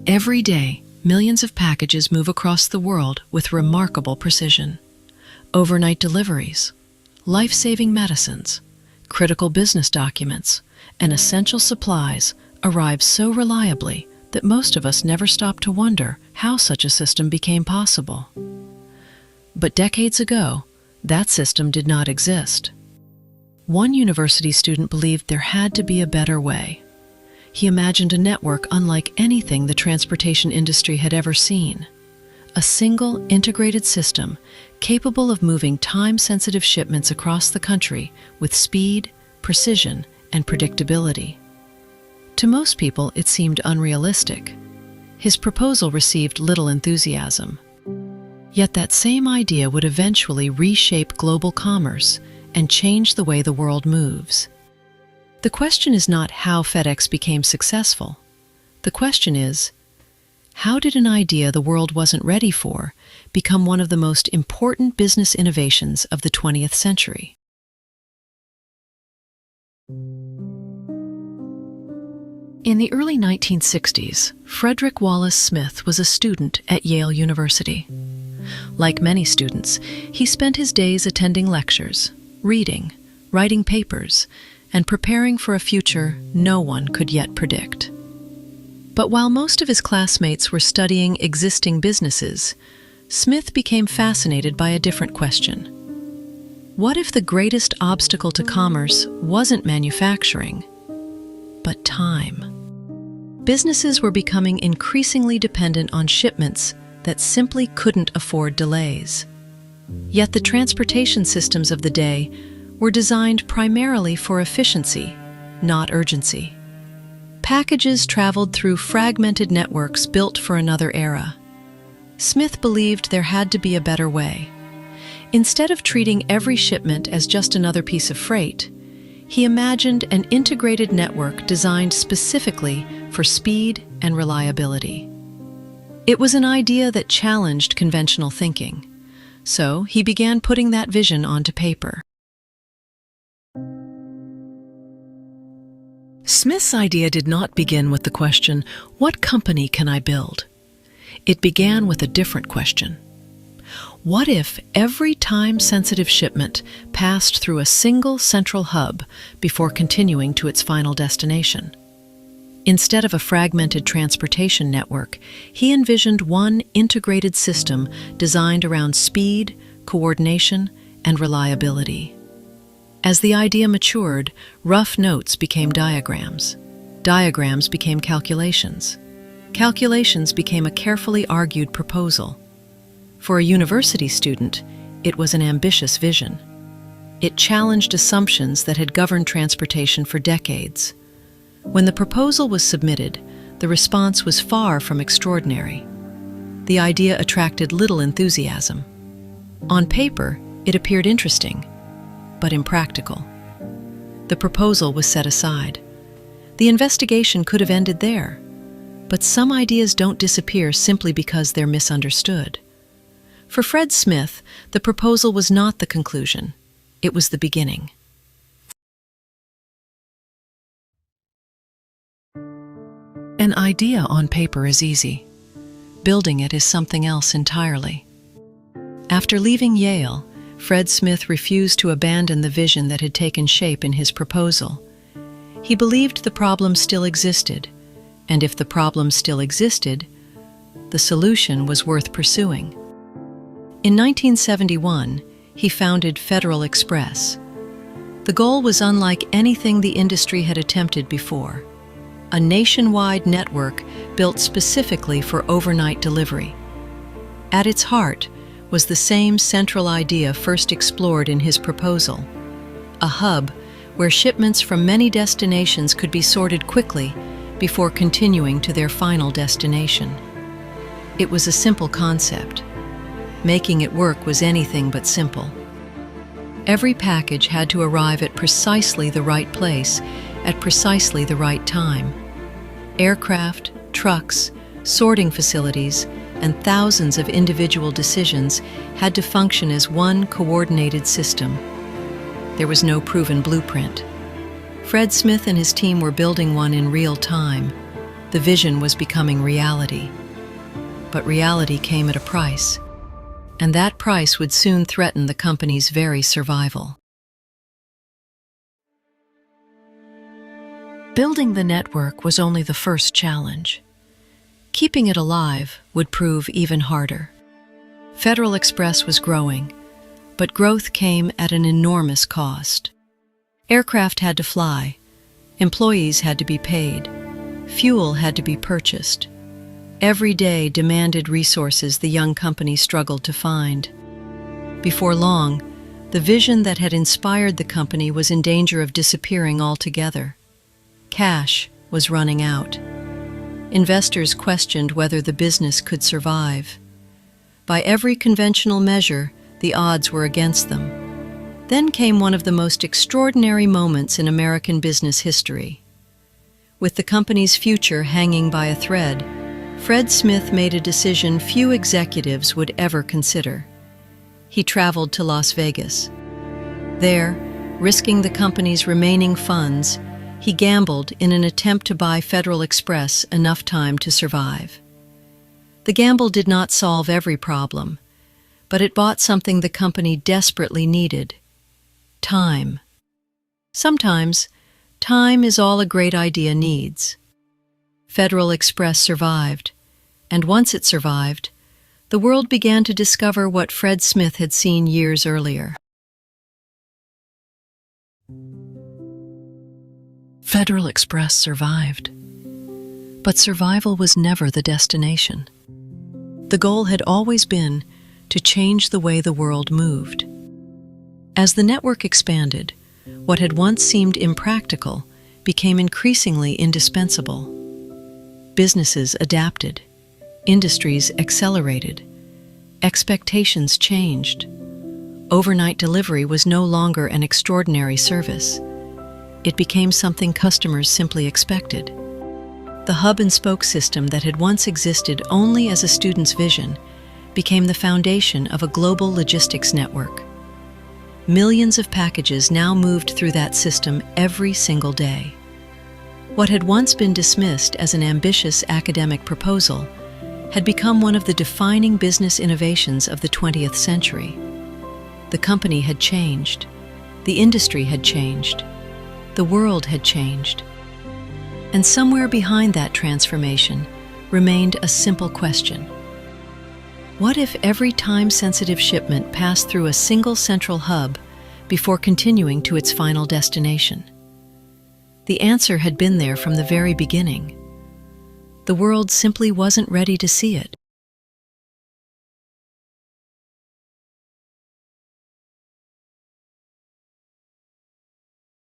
Every day, millions of packages move across the world with remarkable precision. Overnight deliveries, life-saving medicines, critical business documents, and essential supplies arrive so reliably that most of us never stop to wonder how such a system became possible. But decades ago, that system did not exist. One university student believed there had to be a better way. He imagined a network unlike anything the transportation industry had ever seen. A single, integrated system capable of moving time-sensitive shipments across the country with speed, precision, and predictability. To most people, it seemed unrealistic. His proposal received little enthusiasm. Yet that same idea would eventually reshape global commerce and change the way the world moves. The question is not how FedEx became successful. The question is, how did an idea the world wasn't ready for become one of the most important business innovations of the 20th century? In the early 1960s, Frederick Wallace Smith was a student at Yale University. Like many students, he spent his days attending lectures, reading, writing papers, and preparing for a future no one could yet predict. But while most of his classmates were studying existing businesses, Smith became fascinated by a different question. What if the greatest obstacle to commerce wasn't manufacturing, but time? Businesses were becoming increasingly dependent on shipments that simply couldn't afford delays. Yet the transportation systems of the day were designed primarily for efficiency, not urgency. Packages traveled through fragmented networks built for another era. Smith believed there had to be a better way. Instead of treating every shipment as just another piece of freight, he imagined an integrated network designed specifically for speed and reliability. It was an idea that challenged conventional thinking, so he began putting that vision onto paper. Smith's idea did not begin with the question, "What company can I build?" It began with a different question. What if every time-sensitive shipment passed through a single central hub before continuing to its final destination? Instead of a fragmented transportation network, he envisioned one integrated system designed around speed, coordination, and reliability. As the idea matured, rough notes became diagrams. Diagrams became calculations. Calculations became a carefully argued proposal. For a university student, it was an ambitious vision. It challenged assumptions that had governed transportation for decades. When the proposal was submitted, the response was far from extraordinary. The idea attracted little enthusiasm. On paper, it appeared interesting, but impractical. The proposal was set aside. The investigation could have ended there, but some ideas don't disappear simply because they're misunderstood. For Fred Smith, the proposal was not the conclusion, it was the beginning. An idea on paper is easy. Building it is something else entirely. After leaving Yale, Fred Smith refused to abandon the vision that had taken shape in his proposal. He believed the problem still existed, and if the problem still existed, the solution was worth pursuing. In 1971, he founded Federal Express. The goal was unlike anything the industry had attempted before: a nationwide network built specifically for overnight delivery. At its heart was the same central idea first explored in his proposal: a hub where shipments from many destinations could be sorted quickly before continuing to their final destination. It was a simple concept. Making it work was anything but simple. Every package had to arrive at precisely the right place, at precisely the right time. Aircraft, trucks, sorting facilities, and thousands of individual decisions had to function as one coordinated system. There was no proven blueprint. Fred Smith and his team were building one in real time. The vision was becoming reality. But reality came at a price, and that price would soon threaten the company's very survival. Building the network was only the first challenge. Keeping it alive would prove even harder. Federal Express was growing, but growth came at an enormous cost. Aircraft had to fly, employees had to be paid, fuel had to be purchased. Every day demanded resources the young company struggled to find. Before long, the vision that had inspired the company was in danger of disappearing altogether. Cash was running out. Investors questioned whether the business could survive. By every conventional measure, the odds were against them. Then came one of the most extraordinary moments in American business history. With the company's future hanging by a thread, Fred Smith made a decision few executives would ever consider. He traveled to Las Vegas. There, risking the company's remaining funds, he gambled in an attempt to buy Federal Express enough time to survive. The gamble did not solve every problem, but it bought something the company desperately needed: time. Sometimes, time is all a great idea needs. Federal Express survived, and once it survived, the world began to discover what Fred Smith had seen years earlier. Federal Express survived, but survival was never the destination. The goal had always been to change the way the world moved. As the network expanded, what had once seemed impractical became increasingly indispensable. Businesses adapted, industries accelerated, expectations changed. Overnight delivery was no longer an extraordinary service. It became something customers simply expected. The hub-and-spoke system that had once existed only as a student's vision became the foundation of a global logistics network. Millions of packages now moved through that system every single day. What had once been dismissed as an ambitious academic proposal had become one of the defining business innovations of the 20th century. The company had changed. The industry had changed. The world had changed. And somewhere behind that transformation remained a simple question. What if every time-sensitive shipment passed through a single central hub before continuing to its final destination? The answer had been there from the very beginning. The world simply wasn't ready to see it.